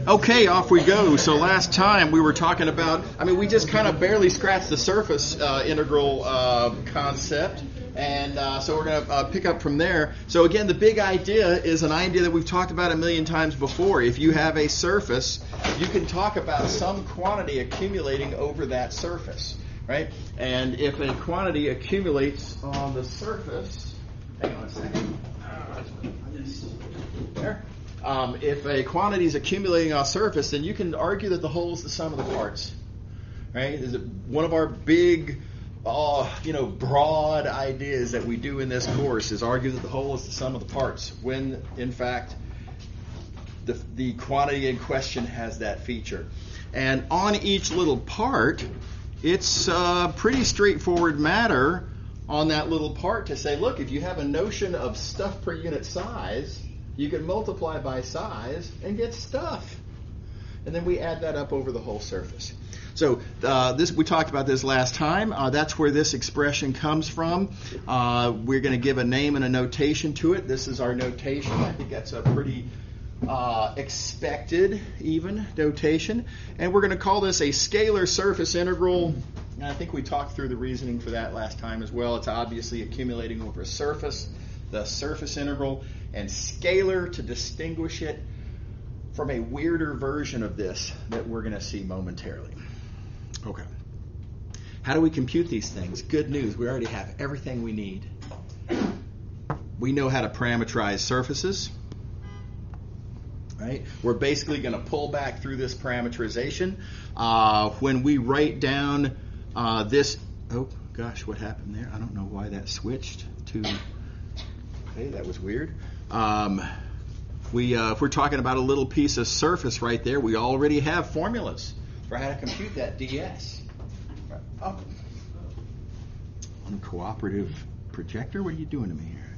Okay, off we go. So last time we were talking about, we just kind of barely scratched the surface integral concept. And so we're going to pick up from there. So again, the big idea is an idea that we've talked about a million times before. If you have a surface, you can talk about some quantity accumulating over that surface, right? And if a quantity accumulates on the surface, hang on a second. There. If a quantity is accumulating on a surface, then you can argue that the whole is the sum of the parts, right? Is it one of our big broad ideas that we do in this course is argue that the whole is the sum of the parts, when in fact the quantity in question has that feature. And on each little part, it's a pretty straightforward matter on that little part to say, look, if you have a notion of stuff per unit size, you can multiply by size and get stuff. And then we add that up over the whole surface. So we talked about this last time. That's where this expression comes from. We're going to give a name and a notation to it. This is our notation. I think that's a pretty expected even notation. And we're going to call this a scalar surface integral. And I think we talked through the reasoning for that last time as well. It's obviously accumulating over a surface, the surface integral, and scalar to distinguish it from a weirder version of this that we're going to see momentarily. Okay. How do we compute these things? Good news, we already have everything we need. We know how to parameterize surfaces, right? We're basically going to pull back through this parameterization. When we write down this, oh gosh, what happened there? I don't know why that switched to, okay, that was weird. If we're talking about a little piece of surface right there, we already have formulas for how to compute that ds. Oh. Uncooperative projector, what are you doing to me here?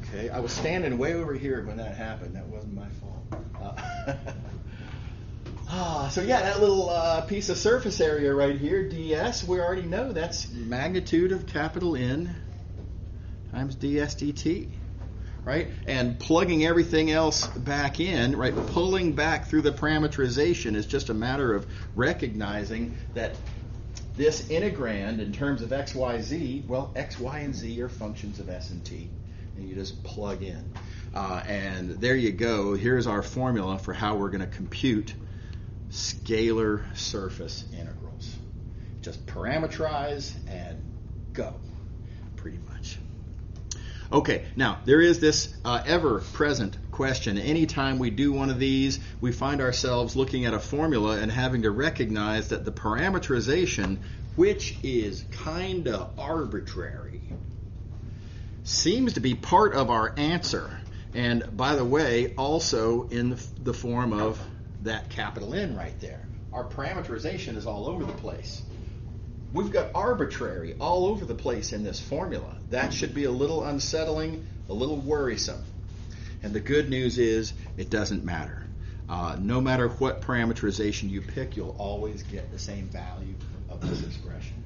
Okay, I was standing way over here when that happened. That wasn't my fault. So yeah, that little piece of surface area right here, ds, we already know that's magnitude of capital N times ds dt. Right? And plugging everything else back in, right? Pulling back through the parameterization is just a matter of recognizing that this integrand in terms of x, y, z, well, x, y, and z are functions of s and t. And you just plug in. And there you go. Here's our formula for how we're going to compute scalar surface integrals. Just parameterize and go, pretty much. Okay, now there is this ever-present question. Anytime we do one of these, we find ourselves looking at a formula and having to recognize that the parameterization, which is kind of arbitrary, seems to be part of our answer. And by the way, also in the form of that capital N right there. Our parameterization is all over the place. We've got arbitrary all over the place in this formula. That should be a little unsettling, a little worrisome. And the good news is it doesn't matter. No matter what parameterization you pick, you'll always get the same value of this expression.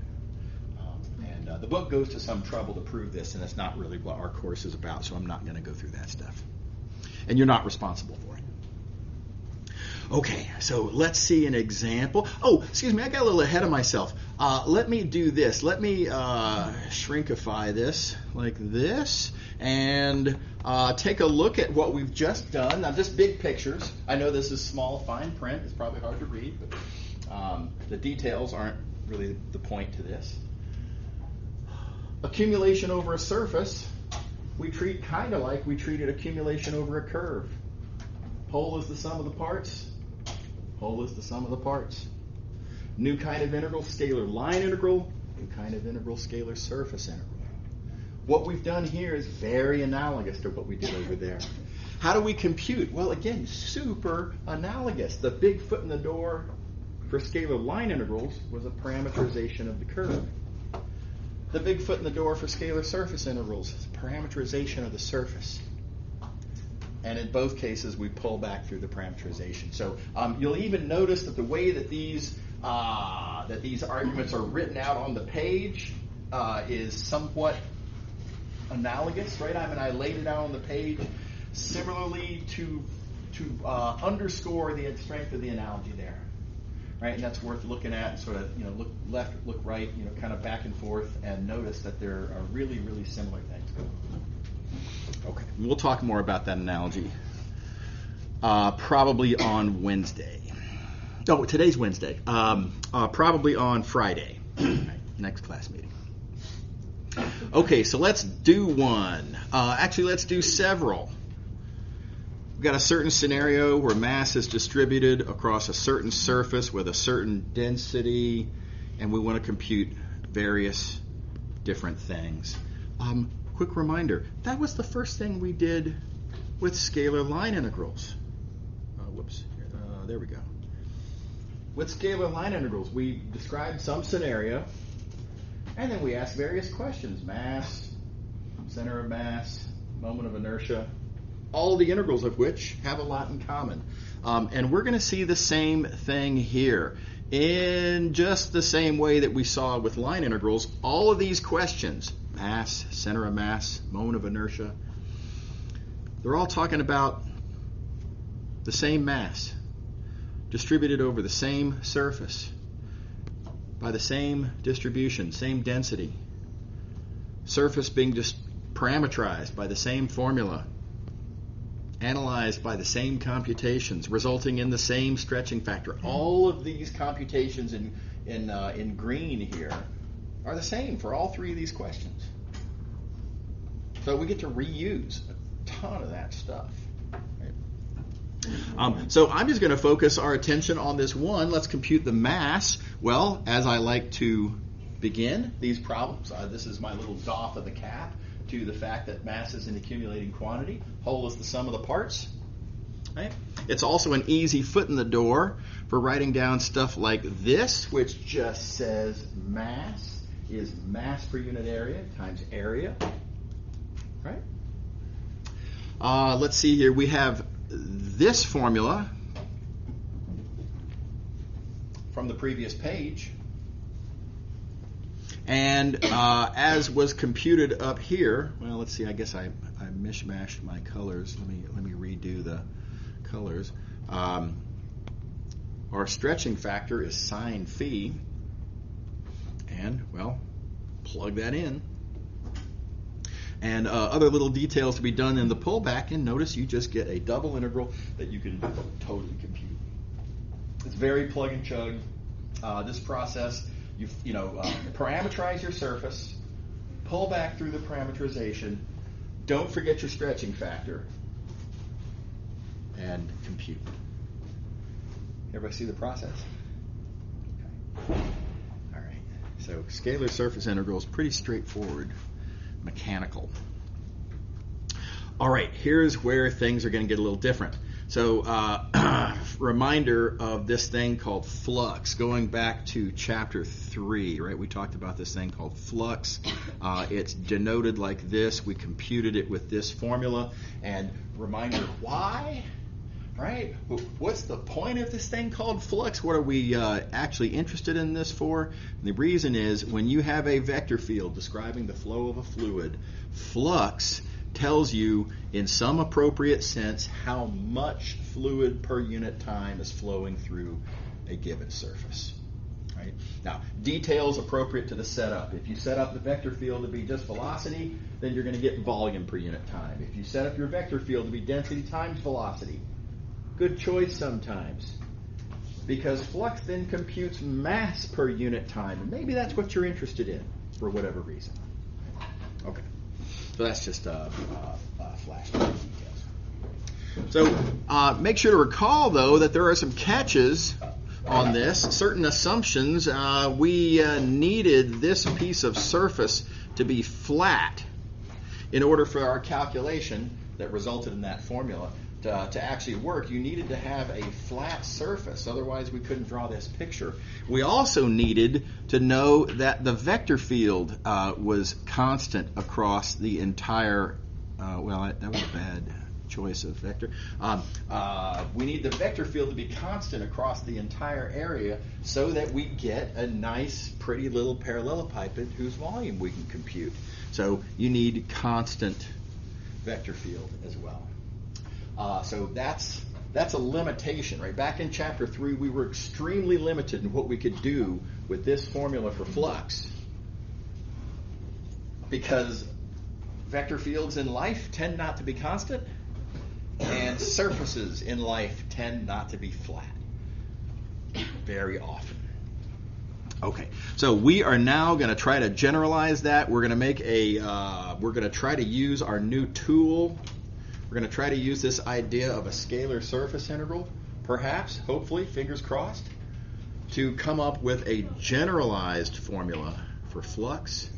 And the book goes to some trouble to prove this, and that's not really what our course is about, so I'm not going to go through that stuff. And you're not responsible for it. Okay, so let's see an example. Oh, excuse me, I got a little ahead of myself. Let me do this. Let me shrinkify this like this and take a look at what we've just done. Now, just big pictures. I know this is small, fine print. It's probably hard to read, but the details aren't really the point to this. Accumulation over a surface, we treat kind of like we treated accumulation over a curve. Whole is the sum of the parts. Whole is the sum of the parts. New kind of integral, scalar line integral. New kind of integral, scalar surface integral. What we've done here is very analogous to what we did over there. How do we compute? Well, again, super analogous. The big foot in the door for scalar line integrals was a parameterization of the curve. The big foot in the door for scalar surface integrals is parameterization of the surface. And in both cases, we pull back through the parameterization. So you'll even notice that the way that these arguments are written out on the page is somewhat analogous, right? I laid it out on the page similarly to underscore the strength of the analogy there, right? And that's worth looking at and sort of, look left, look right, kind of back and forth, and notice that there are really, really similar things going on. Okay, we'll talk more about that analogy probably on Wednesday. Oh, today's Wednesday. Probably on Friday, next class meeting. Okay, so let's do one. Actually, let's do several. We've got a certain scenario where mass is distributed across a certain surface with a certain density, and we want to compute various different things. Quick reminder, that was the first thing we did with scalar line integrals. There we go. With scalar line integrals, we described some scenario, and then we asked various questions. Mass, center of mass, moment of inertia, all the integrals of which have a lot in common. And we're going to see the same thing here. In just the same way that we saw with line integrals, all of these questions, mass, center of mass, moment of inertia, they're all talking about the same mass, distributed over the same surface, by the same distribution, same density, surface being just parametrized by the same formula, analyzed by the same computations, resulting in the same stretching factor. All of these computations in green here are the same for all three of these questions. So we get to reuse a ton of that stuff. So I'm just going to focus our attention on this one. Let's compute the mass. Well, as I like to begin these problems, this is my little doff of the cap to the fact that mass is an accumulating quantity. Whole is the sum of the parts. Right? It's also an easy foot in the door for writing down stuff like this, which just says mass is mass per unit area times area. Right? Let's see here. We have this formula from the previous page, and as was computed up here, well, let's see, I guess I mishmashed my colors. Let me redo the colors. Our stretching factor is sine phi, and, well, plug that in. And other little details to be done in the pullback, and notice you just get a double integral that you can totally compute. It's very plug and chug. This process, you parameterize your surface, pull back through the parameterization, don't forget your stretching factor, and compute. Everybody see the process? Okay. All right. So scalar surface integral is pretty straightforward. Mechanical. All right, here's where things are going to get a little different. So, reminder of this thing called flux. Going back to chapter 3, right? We talked about this thing called flux. It's denoted like this. We computed it with this formula. And reminder, why? Right? What's the point of this thing called flux? What are we actually interested in this for? And the reason is when you have a vector field describing the flow of a fluid, flux tells you in some appropriate sense how much fluid per unit time is flowing through a given surface. Right? Now, details appropriate to the setup. If you set up the vector field to be just velocity, then you're going to get volume per unit time. If you set up your vector field to be density times velocity, good choice sometimes, because flux then computes mass per unit time, and maybe that's what you're interested in for whatever reason. Okay, so that's just flashback details. So make sure to recall, though, that there are some catches on this. Certain assumptions. We needed this piece of surface to be flat in order for our calculation that resulted in that formula to actually work. You needed to have a flat surface, otherwise we couldn't draw this picture. We also needed to know that the vector field was constant across the entire, that was a bad choice of vector. We need the vector field to be constant across the entire area so that we get a nice, pretty little parallelepiped whose volume we can compute. So you need constant vector field as well. So that's that's a limitation, right? Back in chapter 3, we were extremely limited in what we could do with this formula for flux, because vector fields in life tend not to be constant, and surfaces in life tend not to be flat very often. Okay, so we are now going to try to generalize that. We're going to make we're going to try to use our new tool. We're going to try to use this idea of a scalar surface integral, perhaps, hopefully, fingers crossed, to come up with a generalized formula for flux.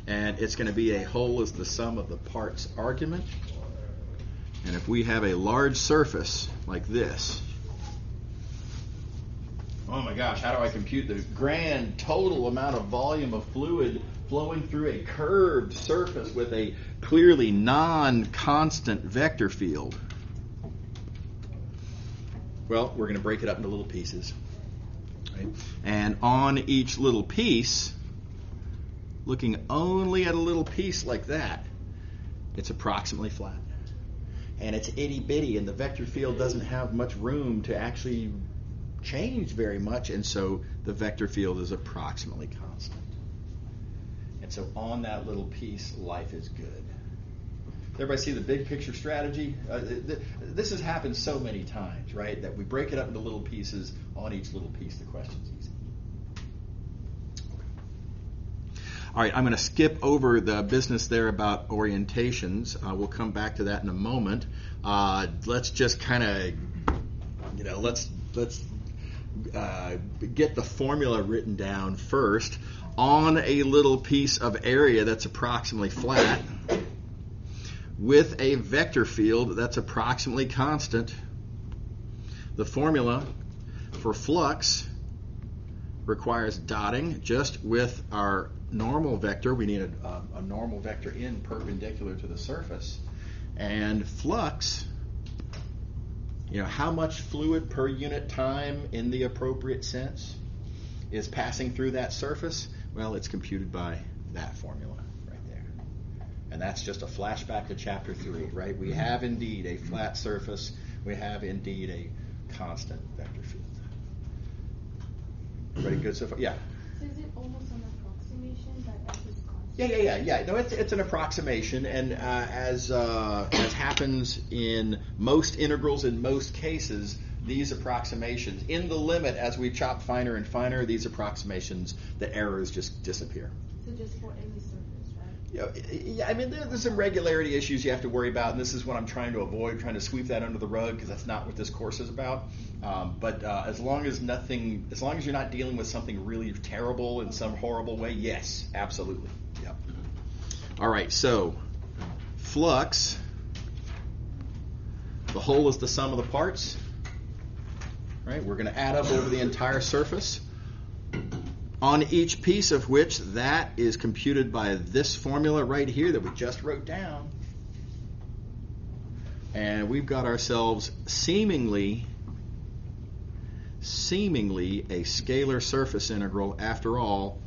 And it's going to be a whole is the sum of the parts argument. And if we have a large surface like this, oh my gosh, how do I compute the grand total amount of volume of fluid flowing through a curved surface with a clearly non-constant vector field? Well, we're going to break it up into little pieces. Right? And on each little piece, looking only at a little piece like that, it's approximately flat. And it's itty-bitty, and the vector field doesn't have much room to actually change very much, and so the vector field is approximately constant. And so on that little piece, life is good. Everybody see the big picture strategy? This has happened so many times, right, that we break it up into little pieces. On each little piece, the question's easy. All right, I'm going to skip over the business there about orientations. We'll come back to that in a moment. Let's just kind of, let's get the formula written down first. On a little piece of area that's approximately flat, with a vector field that's approximately constant, the formula for flux requires dotting just with our normal vector. We need a normal vector in perpendicular to the surface. And flux, how much fluid per unit time in the appropriate sense is passing through that surface? Well, it's computed by that formula right there. And that's just a flashback to chapter 3, right? We have indeed a flat surface. We have indeed a constant vector field. Everybody good so far? Yeah. So is it almost an approximation that F is constant? Yeah. No, it's an approximation, and as happens in most integrals in most cases, these approximations, in the limit, as we chop finer and finer, these approximations, the errors just disappear. So just for any surface, right? Yeah, I mean, there's some regularity issues you have to worry about, and this is what I'm trying to avoid, trying to sweep that under the rug, because that's not what this course is about. But as long as you're not dealing with something really terrible in some horrible way, yes, absolutely. Yep. All right, so flux, the whole is the sum of the parts. Right? We're going to add up over the entire surface, on each piece of which that is computed by this formula right here that we just wrote down. And we've got ourselves seemingly a scalar surface integral. After all,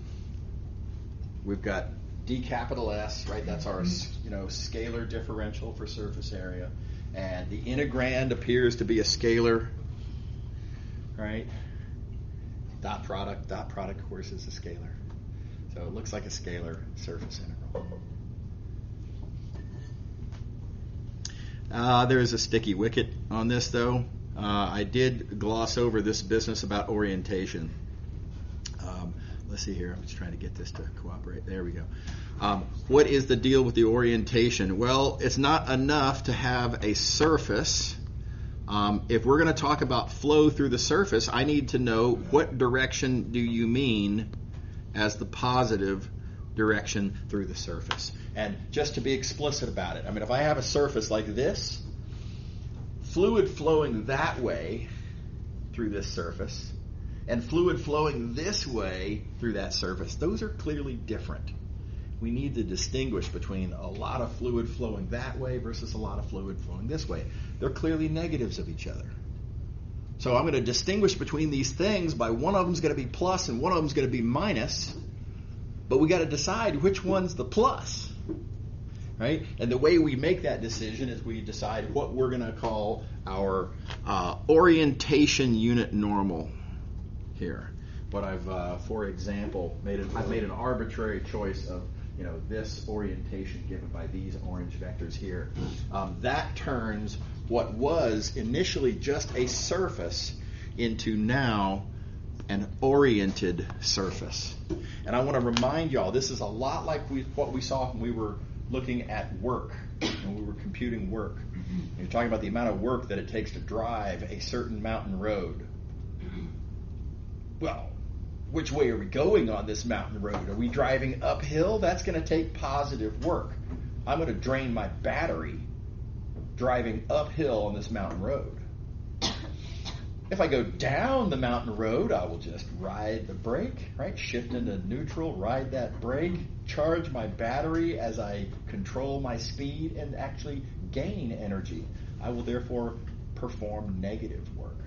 we've got d capital S, right? That's our scalar differential for surface area. And the integrand appears to be a scalar, right? Dot product, of course, is a scalar. So it looks like a scalar surface integral. There's a sticky wicket on this, though. I did gloss over this business about orientation. Let's see here. I'm just trying to get this to cooperate. There we go. What is the deal with the orientation? Well, it's not enough to have a surface. If we're going to talk about flow through the surface, I need to know what direction do you mean as the positive direction through the surface. And just to be explicit about it, I mean, if I have a surface like this, fluid flowing that way through this surface, and fluid flowing this way through that surface, those are clearly different. We need to distinguish between a lot of fluid flowing that way versus a lot of fluid flowing this way. They're clearly negatives of each other. So I'm going to distinguish between these things by one of them is going to be plus and one of them is going to be minus, but we got to decide which one's the plus, right? And the way we make that decision is we decide what we're going to call our orientation unit normal here. But I've, for example, I've made an arbitrary choice of this orientation given by these orange vectors here. That turns what was initially just a surface into now an oriented surface. And I want to remind y'all, this is a lot like what we saw when we were looking at work, when we were computing work. You're talking about the amount of work that it takes to drive a certain mountain road. Well, which way are we going on this mountain road? Are we driving uphill? That's going to take positive work. I'm going to drain my battery driving uphill on this mountain road. If I go down the mountain road, I will just ride the brake, right? Shift into neutral, ride that brake, charge my battery as I control my speed and actually gain energy. I will therefore perform negative work.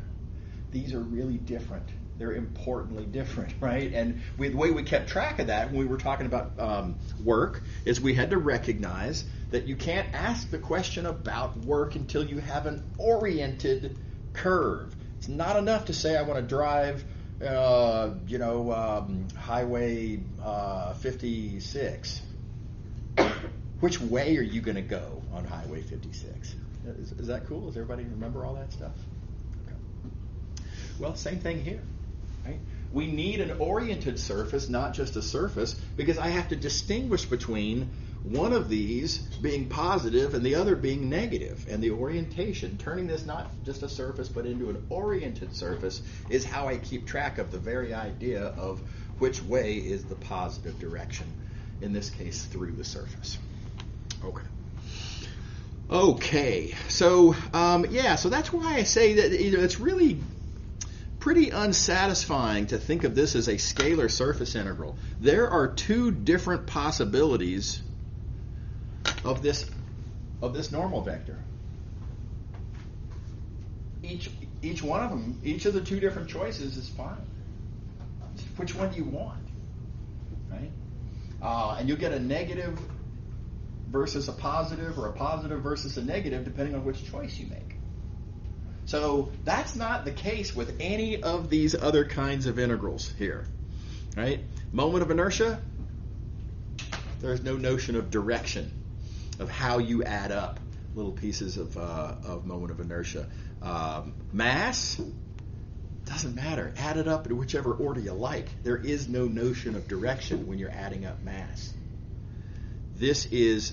These are really different. They're importantly different, right? And the way we kept track of that when we were talking about work is we had to recognize that you can't ask the question about work until you have an oriented curve. It's not enough to say I want to drive, Highway 56. Which way are you going to go on Highway 56? Is that cool? Does everybody remember all that stuff? Okay. Well, same thing here. Right? We need an oriented surface, not just a surface, because I have to distinguish between one of these being positive and the other being negative. And the orientation, turning this not just a surface but into an oriented surface, is how I keep track of the very idea of which way is the positive direction, in this case through the surface. Okay, so so that's why I say that it's really pretty unsatisfying to think of this as a scalar surface integral. There are two different possibilities of this normal vector. Each one of them, each of the two different choices is fine. Which one do you want, right? And you'll get a negative versus a positive, or a positive versus a negative, depending on which choice you make. So that's not the case with any of these other kinds of integrals here, right? Moment of inertia, there's no notion of direction, of how you add up little pieces of moment of inertia. Mass, doesn't matter. Add it up in whichever order you like. There is no notion of direction when you're adding up mass. This is,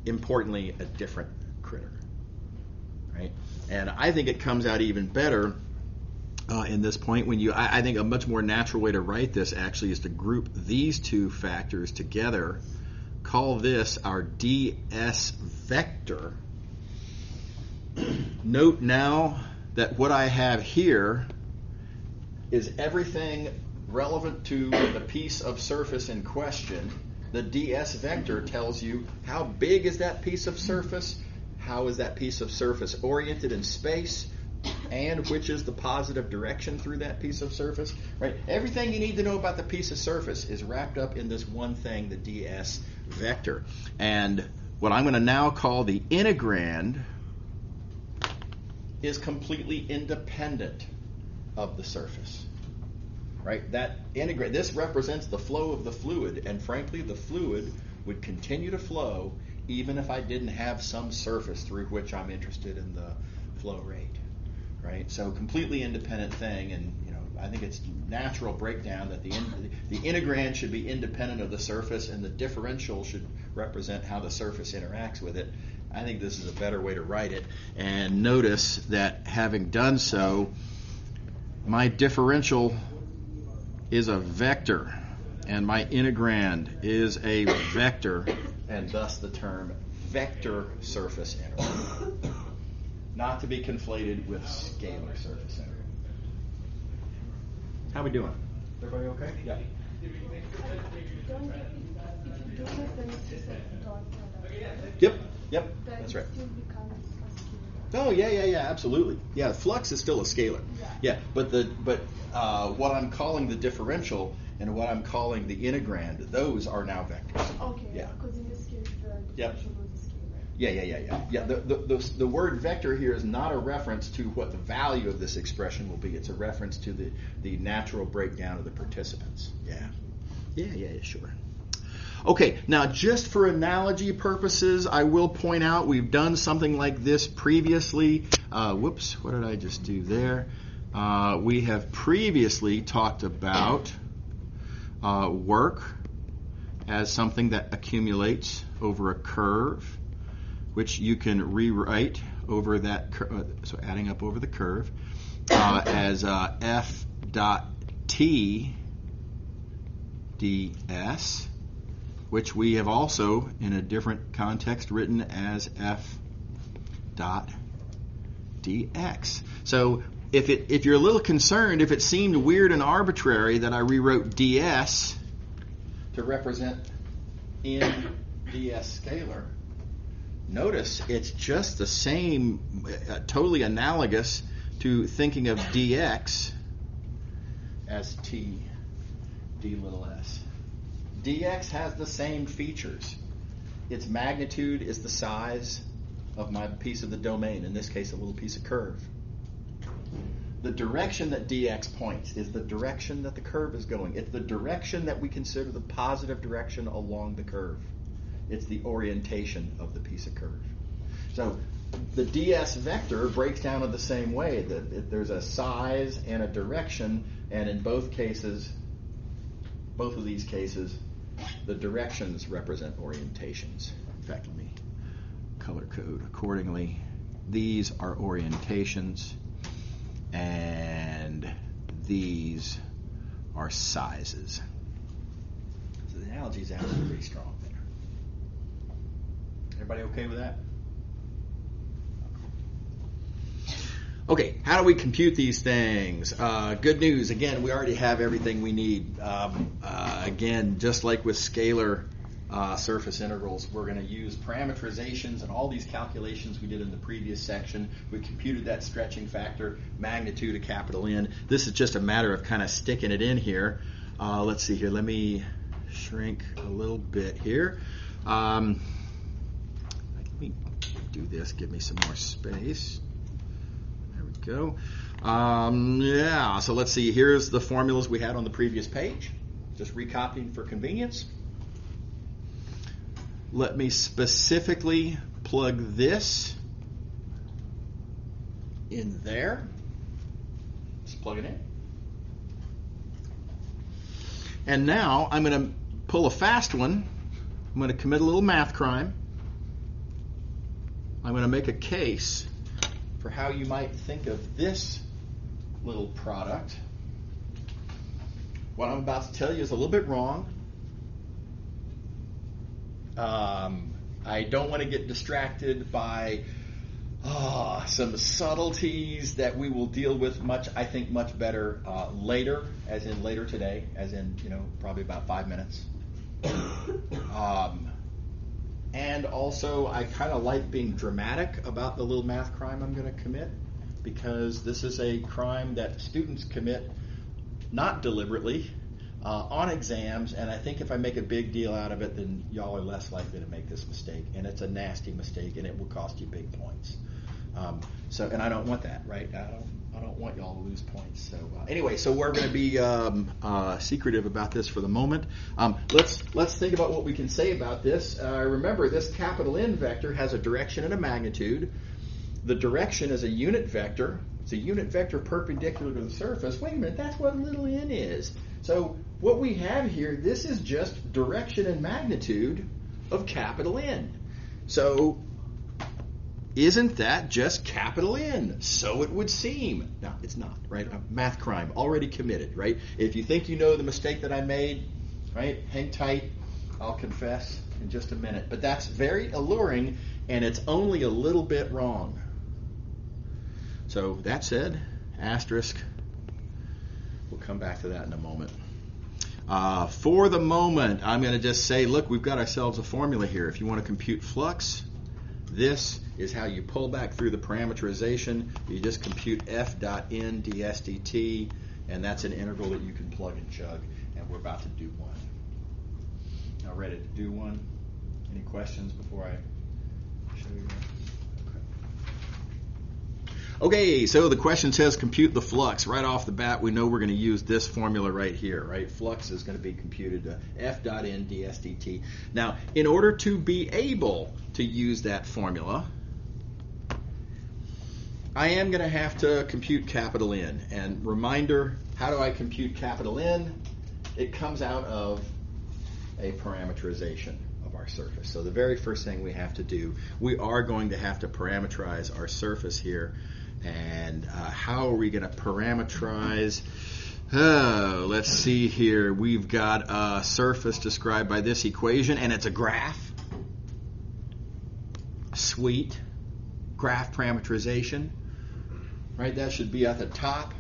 importantly, a different critter. Right? And I think it comes out even better in this point when I think a much more natural way to write this actually is to group these two factors together, call this our ds vector. Note now that what I have here is everything relevant to the piece of surface in question. The ds vector tells you how big is that piece of surface, how is that piece of surface oriented in space, and which is the positive direction through that piece of surface. Right? Everything you need to know about the piece of surface is wrapped up in this one thing, the ds vector. And what I'm going to now call the integrand is completely independent of the surface. Right? This represents the flow of the fluid, and frankly, the fluid would continue to flow even if I didn't have some surface through which I'm interested in the flow rate. Right? So completely independent thing, and I think it's natural breakdown that the integrand should be independent of the surface, and the differential should represent how the surface interacts with it. I think this is a better way to write it. And notice that having done so, my differential is a vector, and my integrand is a vector, and thus the term vector surface integral. Not to be conflated with scalar surface integral. How we doing? Everybody okay? Yeah. If you don't have the dot product, Yep. That's right. Still becomes a scalar. Oh yeah, absolutely. Yeah, flux is still a scalar. Yeah, but what I'm calling the differential and what I'm calling the integrand, those are now vectors. Okay. Yeah. Because in this case, the differential was a scalar. Yeah, the word vector here is not a reference to what the value of this expression will be. It's a reference to the natural breakdown of the participants. Yeah, sure. Okay, now just for analogy purposes, I will point out we've done something like this previously. Whoops, what did I just do there? We have previously talked about work as something that accumulates over a curve, which you can rewrite over that so adding up over the curve, as f dot t ds, which we have also, in a different context, written as f dot dx. So if you're a little concerned, if it seemed weird and arbitrary that I rewrote ds to represent in ds scalar, notice it's just the same, totally analogous to thinking of dx as t d little s. dx has the same features. Its magnitude is the size of my piece of the domain, in this case a little piece of curve. The direction that dx points is the direction that the curve is going. It's the direction that we consider the positive direction along the curve. It's the orientation of the piece of curve. So the ds vector breaks down in the same way. There's a size and a direction, and in both of these cases, the directions represent orientations. In fact, let me color code accordingly. These are orientations, and these are sizes. So the analogy is actually pretty strong there. Everybody okay with that? Okay, how do we compute these things? Good news, again, we already have everything we need. Again, just like with scalar surface integrals, we're going to use parameterizations and all these calculations we did in the previous section. We computed that stretching factor, magnitude of capital N. This is just a matter of kind of sticking it in here. Let's see here. Let me shrink a little bit here. Let me do this. Give me some more space. There we go. Yeah, so let's see. Here's the formulas we had on the previous page. Just recopying for convenience. Let me specifically plug this in there. Just plug it in. And now I'm going to pull a fast one. I'm going to commit a little math crime. I'm going to make a case for how you might think of this little product. What I'm about to tell you is a little bit wrong. I don't want to get distracted by some subtleties that we will deal with much better later, as in later today, as in, probably about 5 minutes. And also, I kind of like being dramatic about the little math crime I'm going to commit, because this is a crime that students commit not deliberately on exams, and I think if I make a big deal out of it, then y'all are less likely to make this mistake, and it's a nasty mistake, and it will cost you big points. And I don't want that, right? I don't want y'all to lose points. So anyway, so we're going to be secretive about this for the moment. Let's think about what we can say about this. Remember, this capital N vector has a direction and a magnitude. The direction is a unit vector. It's a unit vector perpendicular to the surface. Wait a minute, that's what little n is. So what we have here, this is just direction and magnitude of capital N. So isn't that just capital N? So it would seem. No, it's not, right? A math crime, already committed, right? If you think you know the mistake that I made, right, hang tight. I'll confess in just a minute. But that's very alluring, and it's only a little bit wrong. So that said, asterisk. We'll come back to that in a moment. For the moment, I'm going to just say, look, we've got ourselves a formula here. If you want to compute flux, this is how you pull back through the parameterization. You just compute f dot n ds dt, and that's an integral that you can plug and chug, and we're about to do one. Now ready to do one? Any questions before I Okay, so the question says compute the flux. Right off the bat, we know we're going to use this formula right here, right? Flux is going to be computed to F dot N ds dt. Now, in order to be able to use that formula, I am going to have to compute capital N. And reminder, how do I compute capital N? It comes out of a parameterization of our surface. So the very first thing we have to do, we are going to have to parameterize our surface here. And how are we going to parameterize? Let's see here. We've got a surface described by this equation, and it's a graph. Sweet. Graph parameterization. Right, that should be at the top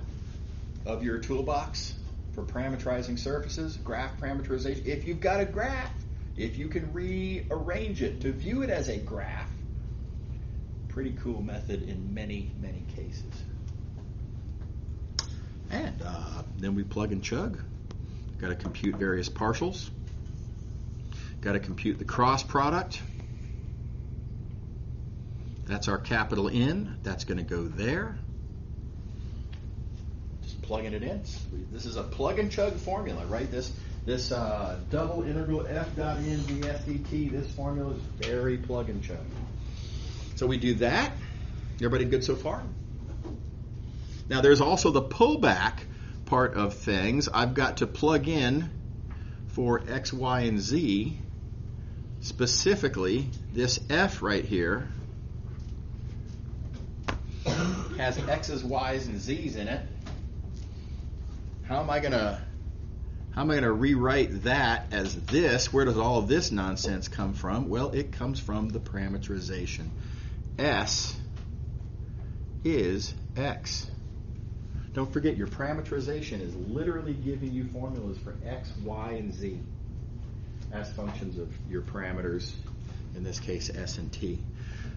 of your toolbox for parameterizing surfaces. Graph parameterization. If you've got a graph, if you can rearrange it to view it as a graph, pretty cool method in many, many cases. And then we plug and chug. Got to compute various partials. Got to compute the cross product. That's our capital N. That's going to go there. Just plugging it in. This is a plug and chug formula, right? This double integral f dot n ds dt, this formula is very plug and chug. So we do that. Everybody good so far? Now there's also the pullback part of things. I've got to plug in for x, y, and z. Specifically, this f right here has x's, y's, and z's in it. How am I gonna rewrite that as this? Where does all of this nonsense come from? Well, it comes from the parameterization. S is x. Don't forget, your parameterization is literally giving you formulas for x, y, and z as functions of your parameters, in this case s and t.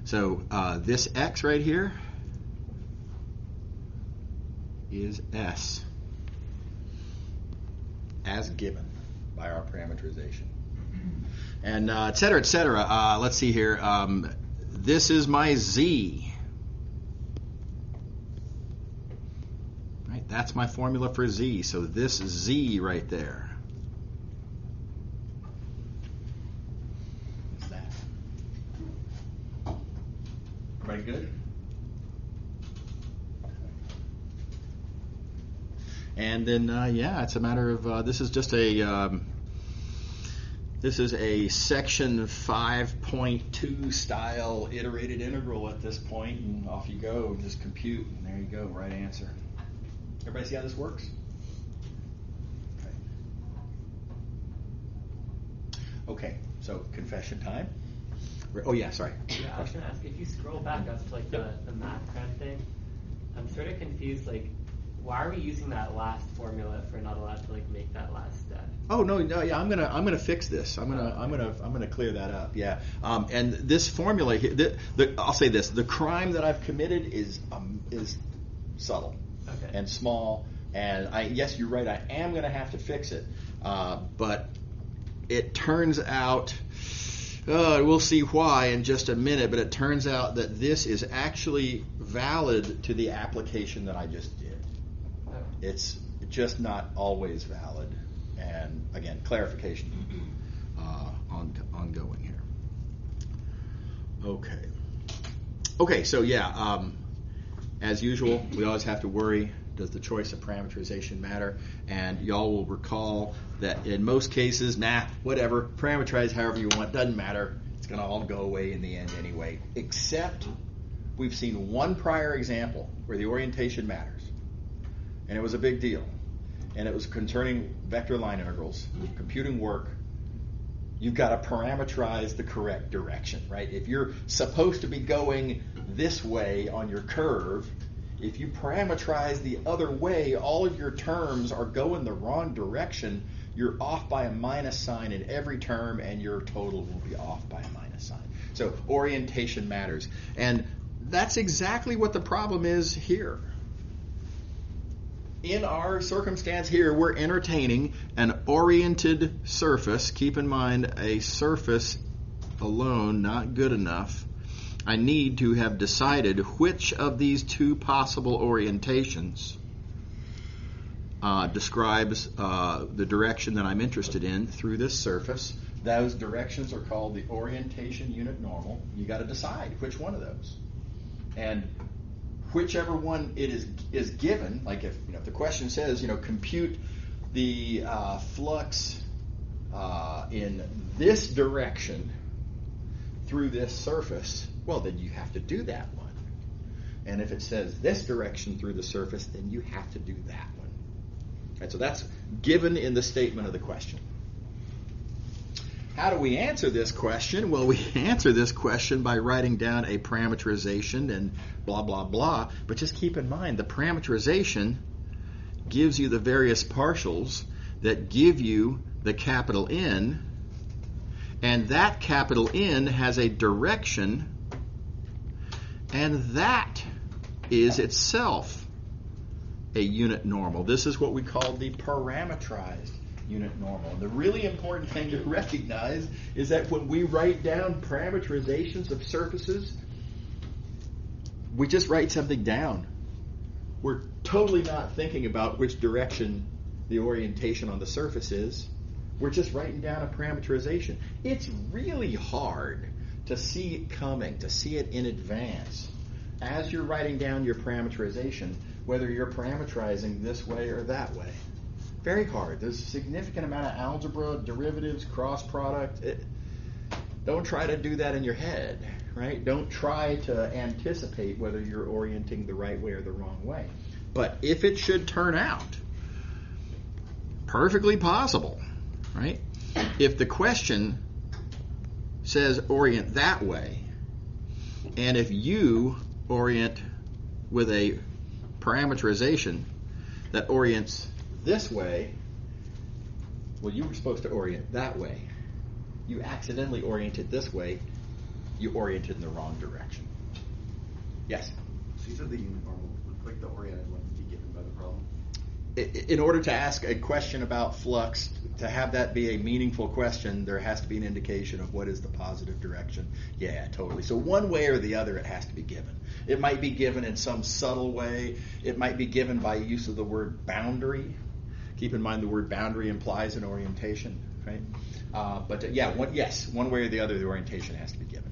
So this x right here is s as given by our parameterization. And et cetera, et cetera. Let's see here. This is my z. Right, that's my formula for z. So this z right there. What's that? Everybody good? And then, yeah, it's a matter of, this is just a, this is a section 5.2 style iterated integral at this point, and off you go, just compute, and there you go, right answer. Everybody see how this works? Okay, so confession time. Oh yeah, sorry. Yeah, I was going to ask, if you scroll back up to like the math kind thing, I'm sort of confused, like, why are we using that last formula if we're not allowed to like make that last step? Oh no, yeah, I'm gonna fix this. I'm gonna clear that up. Yeah, and this formula here, I'll say this: the crime that I've committed is subtle and small. And yes, you're right. I am gonna have to fix it, but it turns out. We'll see why in just a minute, but it turns out that this is actually valid to the application that I just did. It's just not always valid. And again, clarification ongoing here. Okay, so yeah, as usual, we always have to worry, does the choice of parameterization matter? And y'all will recall that in most cases, whatever, parameterize however you want, doesn't matter. It's going to all go away in the end anyway, except we've seen one prior example where the orientation matters. And it was a big deal. And it was concerning vector line integrals, computing work. You've got to parameterize the correct direction, right? If you're supposed to be going this way on your curve, if you parameterize the other way, all of your terms are going the wrong direction. You're off by a minus sign in every term, and your total will be off by a minus sign. So orientation matters. And that's exactly what the problem is here. In our circumstance here, we're entertaining an oriented surface. Keep in mind, a surface alone, not good enough. I need to have decided which of these two possible orientations describes the direction that I'm interested in through this surface. Those directions are called the orientation unit normal. You got to decide which one of those. And whichever one it is given, like if the question says, compute the flux in this direction through this surface, well, then you have to do that one. And if it says this direction through the surface, then you have to do that one. Right, so that's given in the statement of the question. How do we answer this question? Well, we answer this question by writing down a parameterization and blah, blah, blah. But just keep in mind, the parameterization gives you the various partials that give you the capital N, and that capital N has a direction, and that is itself a unit normal. This is what we call the parametrized unit normal. And the really important thing to recognize is that when we write down parameterizations of surfaces, we just write something down. We're totally not thinking about which direction the orientation on the surface is. We're just writing down a parameterization. It's really hard to see it coming, to see it in advance. As you're writing down your parameterization, whether you're parameterizing this way or that way. Very hard. There's a significant amount of algebra, derivatives, cross product. Don't try to do that in your head, right? Don't try to anticipate whether you're orienting the right way or the wrong way. But if it should turn out perfectly possible, right? If the question says orient that way, and if you orient with a parameterization that orients this way, well, you were supposed to orient that way. You accidentally oriented this way. You oriented in the wrong direction. Yes? So you said the unit normal would like the oriented one to be given by the problem? In order to ask a question about flux, to have that be a meaningful question, there has to be an indication of what is the positive direction. Yeah, totally. So one way or the other, it has to be given. It might be given in some subtle way. It might be given by use of the word boundary. Keep in mind the word boundary implies an orientation, right? One way or the other, the orientation has to be given.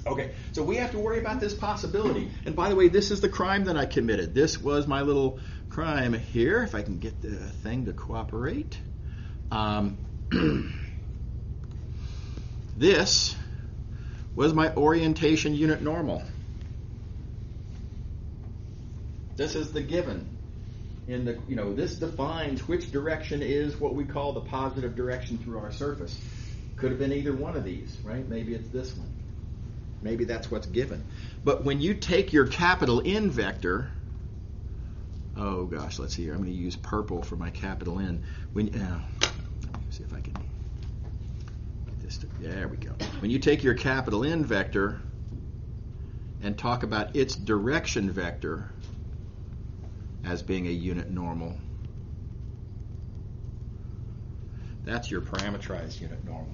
Okay, so we have to worry about this possibility. And by the way, this is the crime that I committed. This was my little crime here, if I can get the thing to cooperate. This was my orientation unit normal. This is the given. This defines which direction is what we call the positive direction through our surface. Could have been either one of these, right? Maybe it's this one. Maybe that's what's given. But when you take your capital N vector, oh gosh, let's see here. I'm going to use purple for my capital N. Let me see if I can get this to, there we go. When you take your capital N vector and talk about its direction vector as being a unit normal, that's your parameterized unit normal.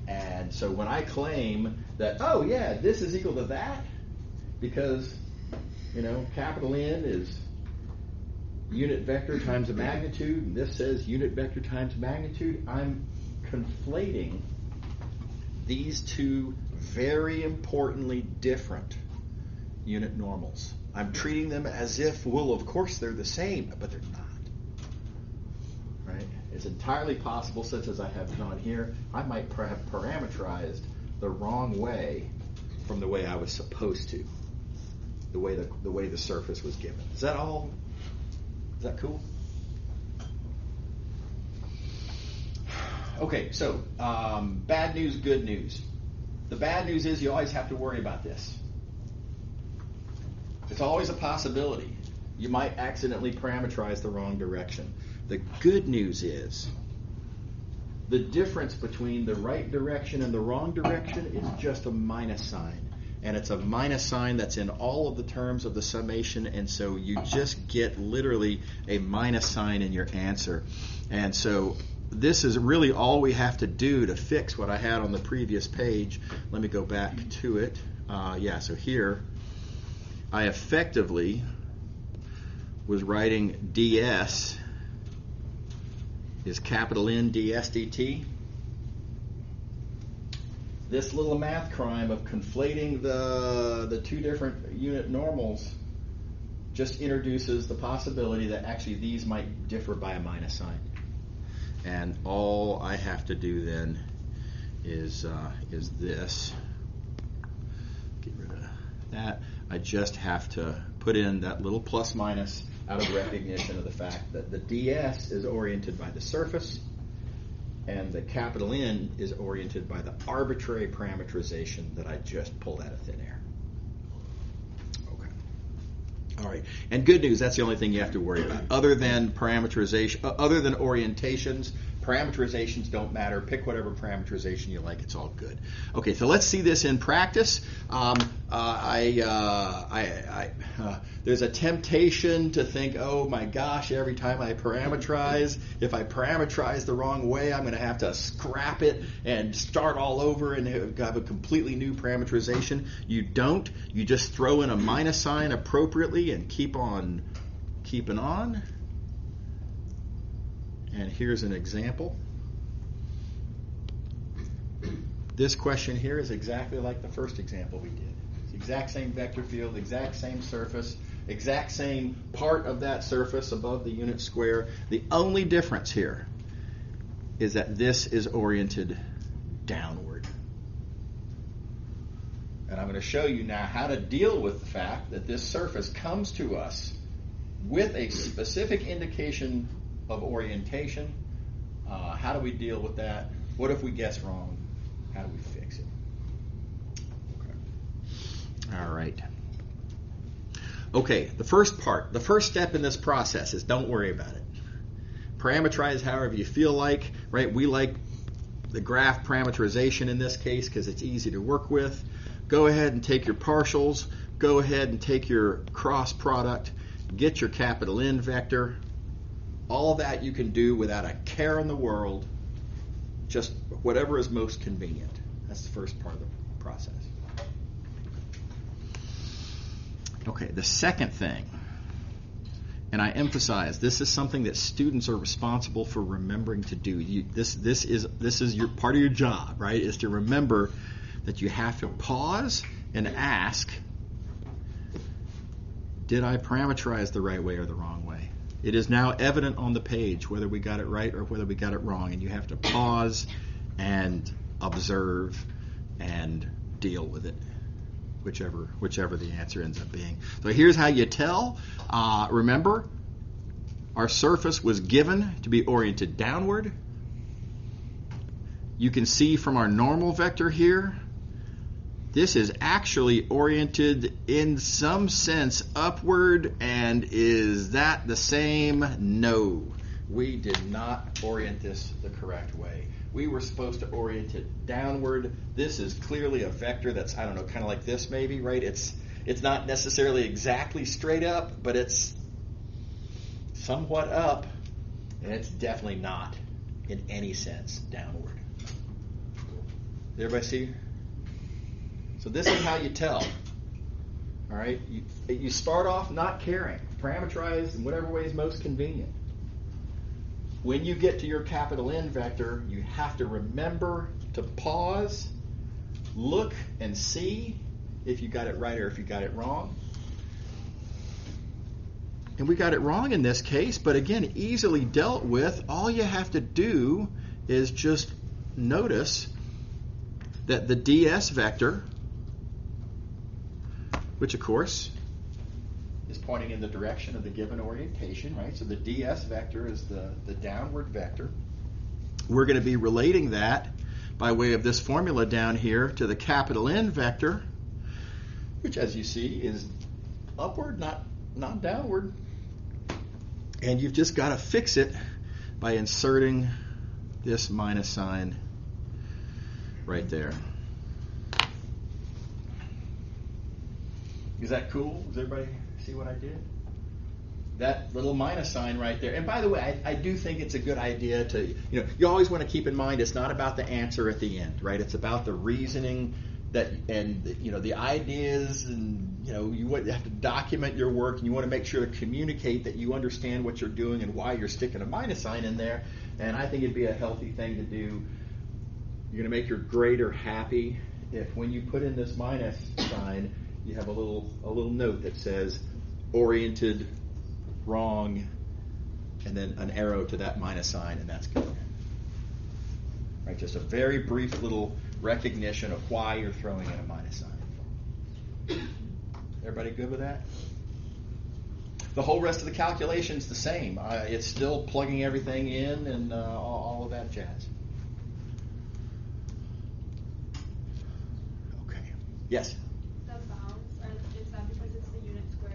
And so when I claim that, oh yeah, this is equal to that, because capital N is unit vector times a magnitude, and this says unit vector times magnitude, I'm conflating these two very importantly different unit normals. I'm treating them as if, well, of course they're the same, but they're not. Right? It's entirely possible, such as I have drawn here, I might have parameterized the wrong way from the way I was supposed to, the way the surface was given. Is that cool? Okay, so bad news, good news. The bad news is you always have to worry about this. It's always a possibility. You might accidentally parameterize the wrong direction. The good news is the difference between the right direction and the wrong direction is just a minus sign. And it's a minus sign that's in all of the terms of the summation, and so you just get literally a minus sign in your answer. And so this is really all we have to do to fix what I had on the previous page. Let me go back to it. So here I effectively was writing ds is capital N ds dt. This little math crime of conflating the two different unit normals just introduces the possibility that actually these might differ by a minus sign. And all I have to do then is this. Get rid of that. I just have to put in that little plus minus out of recognition of the fact that the ds is oriented by the surface and the capital N is oriented by the arbitrary parameterization that I just pulled out of thin air. Okay. All right. And good news, that's the only thing you have to worry about. Other than parameterization, other than orientations, parameterizations don't matter. Pick whatever parameterization you like. It's all good. Okay, so let's see this in practice. There's a temptation to think, oh my gosh, every time I parameterize, if I parameterize the wrong way, I'm going to have to scrap it and start all over and have a completely new parameterization. You don't. You just throw in a minus sign appropriately and keep on keeping on. And here's an example. This question here is exactly like the first example we did. It's the exact same vector field, exact same surface, exact same part of that surface above the unit square. The only difference here is that this is oriented downward. And I'm going to show you now how to deal with the fact that this surface comes to us with a specific indication of orientation. How do we deal with that? What if we guess wrong? How do we fix it? Okay. All right. Okay, the first step in this process is don't worry about it. Parameterize however you feel like, right? We like the graph parameterization in this case because it's easy to work with. Go ahead and take your partials. Go ahead and take your cross product. Get your capital N vector. All that you can do without a care in the world, just whatever is most convenient. That's the first part of the process. Okay, the second thing, and I emphasize, this is something that students are responsible for remembering to do. This is your part of your job, right? Is to remember that you have to pause and ask, did I parameterize the right way or the wrong way? It is now evident on the page whether we got it right or whether we got it wrong, and you have to pause and observe and deal with it, whichever the answer ends up being. So here's how you tell. Remember, our surface was given to be oriented downward. You can see from our normal vector here, this is actually oriented in some sense upward, and is that the same? No. We did not orient this the correct way. We were supposed to orient it downward. This is clearly a vector that's, I don't know, kind of like this maybe, right? It's not necessarily exactly straight up, but it's somewhat up, and it's definitely not in any sense downward. Did everybody see? So this is how you tell. All right, you start off not caring. Parameterize in whatever way is most convenient. When you get to your capital N vector, you have to remember to pause, look, and see if you got it right or if you got it wrong. And we got it wrong in this case, but again, easily dealt with. All you have to do is just notice that the ds vector, which of course is pointing in the direction of the given orientation, right? So the ds vector is the downward vector. We're going to be relating that by way of this formula down here to the capital N vector, which as you see is upward, not downward. And you've just got to fix it by inserting this minus sign right there. Is that cool? Does everybody see what I did? that little minus sign right there. And by the way, I do think it's a good idea to, you always want to keep in mind it's not about the answer at the end, right? It's about the reasoning and the ideas, and you have to document your work, and you want to make sure to communicate that you understand what you're doing and why you're sticking a minus sign in there. And I think it'd be a healthy thing to do. You're going to make your grader happy if when you put in this minus sign, you have a little note that says oriented wrong, and then an arrow to that minus sign, and that's good. Right, just a very brief little recognition of why you're throwing in a minus sign. Everybody good with that? The whole rest of the calculation's the same. It's still plugging everything in and all of that jazz. Okay. Yes? The bounds, is that because it's the unit square?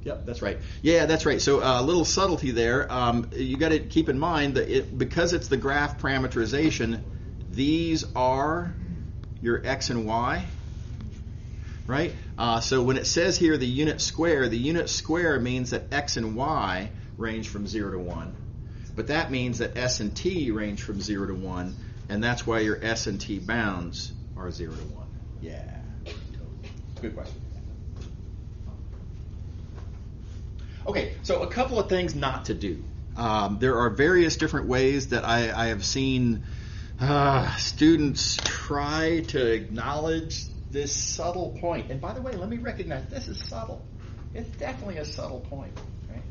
Yep, that's right. Yeah, that's right. So a little subtlety there. You got to keep in mind that because it's the graph parameterization, these are your x and y, right? So when it says here the unit square means that x and y range from 0 to 1. But that means that s and t range from 0 to 1, and that's why your s and t bounds are 0 to 1. Yeah, good question. Okay, so a couple of things not to do. There are various different ways that I have seen students try to acknowledge this subtle point. And by the way, let me recognize this is subtle. It's definitely a subtle point, right?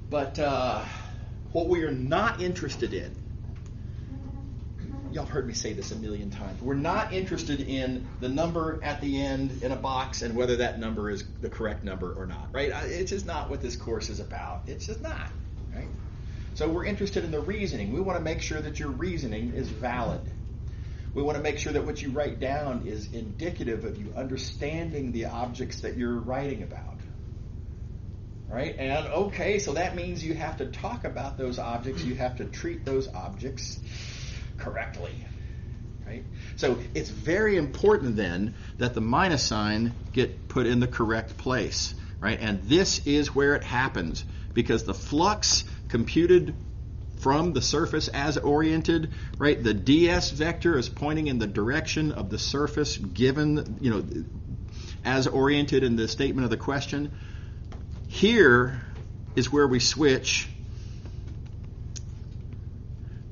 But what we are not interested in, y'all have heard me say this a million times, we're not interested in the number at the end in a box and whether that number is the correct number or not, right? It's just not what this course is about. It's just not, right? So we're interested in the reasoning. We want to make sure that your reasoning is valid. We want to make sure that what you write down is indicative of you understanding the objects that you're writing about, right? And okay, so that means you have to talk about those objects. You have to treat those objects correctly, right? So it's very important then that the minus sign get put in the correct place, right? And this is where it happens, because the flux computed from the surface as oriented, right? The ds vector is pointing in the direction of the surface given, as oriented in the statement of the question. Here is where we switch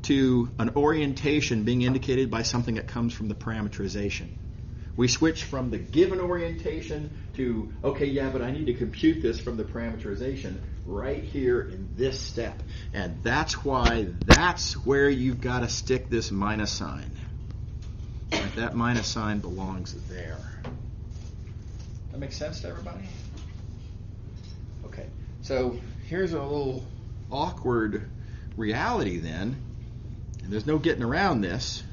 to an orientation being indicated by something that comes from the parameterization. We switch from the given orientation to, okay, yeah, but I need to compute this from the parameterization right here in this step. And that's where you've got to stick this minus sign. Right, that minus sign belongs there. That makes sense to everybody? Okay, so here's a little awkward reality then. And there's no getting around this.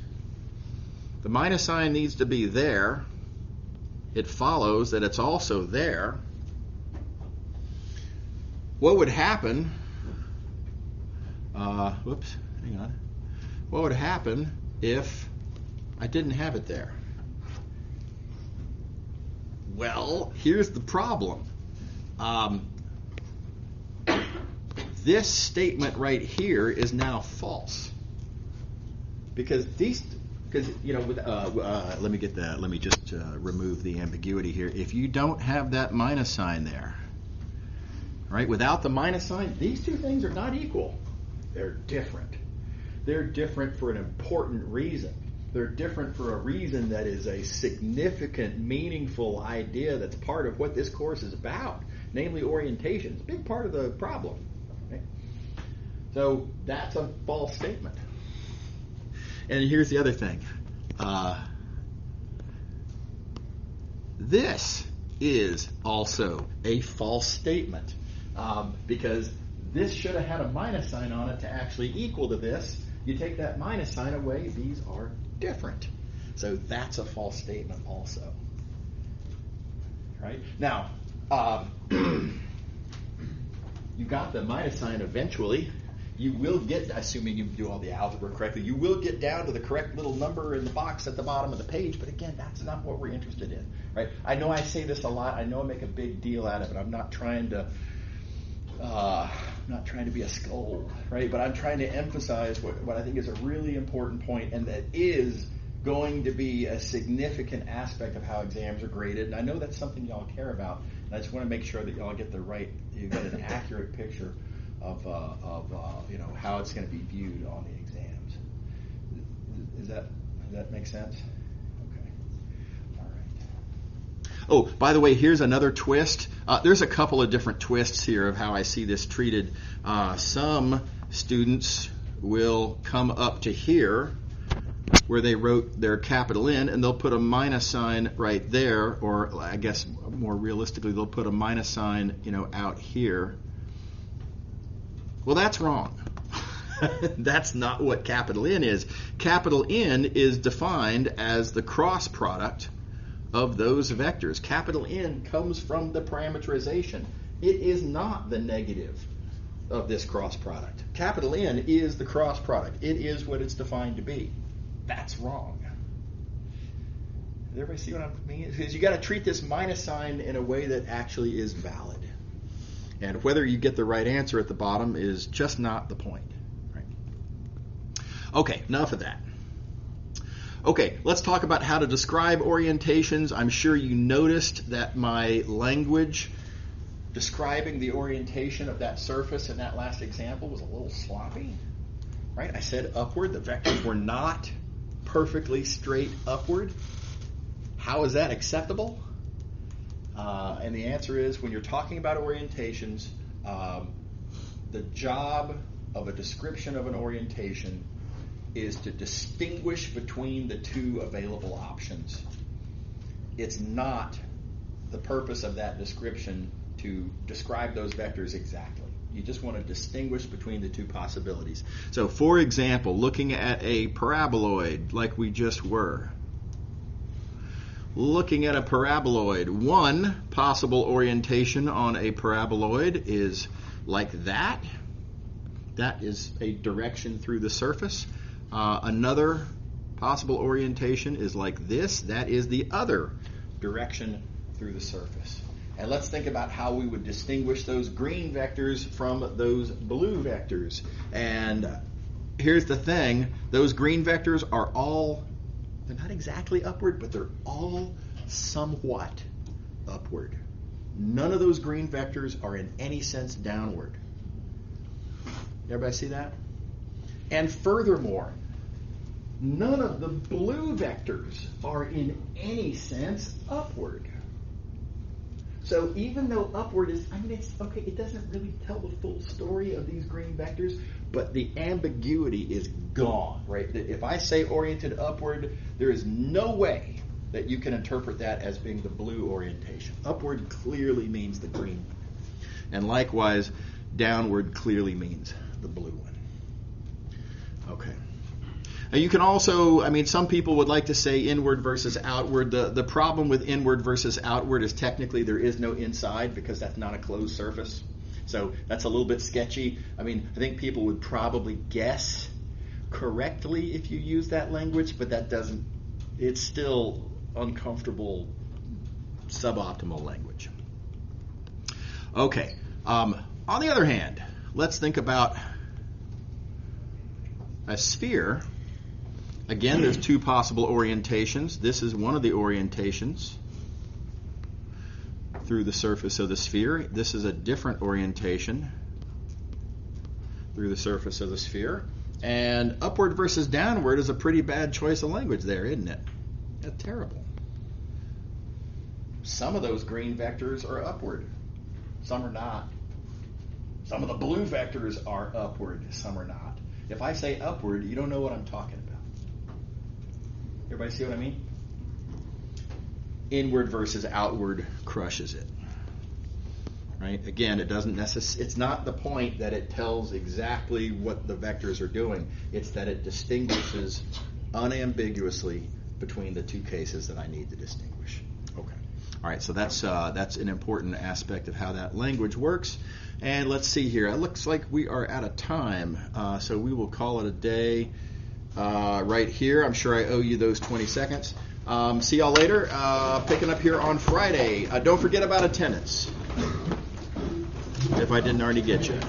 The minus sign needs to be there. It follows that it's also there. What would happen? What would happen if I didn't have it there? Well, here's the problem. This statement right here is now false. Because let me just remove the ambiguity here. If you don't have that minus sign there, right, without the minus sign, these two things are not equal. They're different. They're different for an important reason. They're different for a reason that is a significant, meaningful idea that's part of what this course is about, namely orientation. It's a big part of the problem. Right? So that's a false statement. And here's the other thing. This is also a false statement because this should have had a minus sign on it to actually equal to this. You take that minus sign away, these are different. So that's a false statement also. Right? Now, you got the minus sign eventually. you will get, assuming you do all the algebra correctly, you will get down to the correct little number in the box at the bottom of the page, but again, that's not what we're interested in, right? I know I say this a lot, I know I make a big deal out of it, I'm not trying to be a scold, right? But I'm trying to emphasize what I think is a really important point, and that is going to be a significant aspect of how exams are graded. And I know that's something y'all care about, and I just want to make sure that y'all get you get an accurate picture of how it's going to be viewed on the exams. Does that make sense? Okay. All right. Oh, by the way, here's another twist. There's a couple of different twists here of how I see this treated. Some students will come up to here where they wrote their capital N, and they'll put a minus sign right there, or I guess more realistically, they'll put a minus sign, out here. Well, that's wrong. That's not what capital N is. Capital N is defined as the cross product of those vectors. Capital N comes from the parameterization. It is not the negative of this cross product. Capital N is the cross product. It is what it's defined to be. That's wrong. Does everybody see what I mean? Because you got to treat this minus sign in a way that actually is valid. And whether you get the right answer at the bottom is just not the point. Right? Okay, enough of that. Okay, let's talk about how to describe orientations. I'm sure you noticed that my language describing the orientation of that surface in that last example was a little sloppy. Right? I said upward. The vectors were not perfectly straight upward. How is that acceptable? And the answer is, when you're talking about orientations, the job of a description of an orientation is to distinguish between the two available options. It's not the purpose of that description to describe those vectors exactly. You just want to distinguish between the two possibilities. So, for example, looking at a paraboloid like we just were. Looking at a paraboloid, one possible orientation on a paraboloid is like that. That is a direction through the surface. Another possible orientation is like this. That is the other direction through the surface. And let's think about how we would distinguish those green vectors from those blue vectors. And here's the thing. Those green vectors are all, they're not exactly upward, but they're all somewhat upward. None of those green vectors are in any sense downward. Everybody see that? And furthermore, none of the blue vectors are in any sense upward. So even though upward is, it's okay, it doesn't really tell the full story of these green vectors, but the ambiguity is gone, right? If I say oriented upward, there is no way that you can interpret that as being the blue orientation. Upward clearly means the green one. And likewise, downward clearly means the blue one. Okay. Now you can also, some people would like to say inward versus outward. The problem with inward versus outward is technically there is no inside because that's not a closed surface. So that's a little bit sketchy. I think people would probably guess correctly if you use that language, but it's still uncomfortable, suboptimal language. Okay. On the other hand, let's think about a sphere. Again, there's two possible orientations. This is one of the orientations through the surface of the sphere. This is a different orientation through the surface of the sphere. And upward versus downward is a pretty bad choice of language there, isn't it? That's terrible. Some of those green vectors are upward. Some are not. Some of the blue vectors are upward. Some are not. If I say upward, you don't know what I'm talking about. Everybody see what I mean? Inward versus outward crushes it. Right? Again, it's not the point that it tells exactly what the vectors are doing. It's that it distinguishes unambiguously between the two cases that I need to distinguish. Okay. All right, so that's an important aspect of how that language works. And let's see here. It looks like we are out of time, so we will call it a day right here. I'm sure I owe you those 20 seconds. See y'all later. Picking up here on Friday. Don't forget about attendance, if I didn't already get you.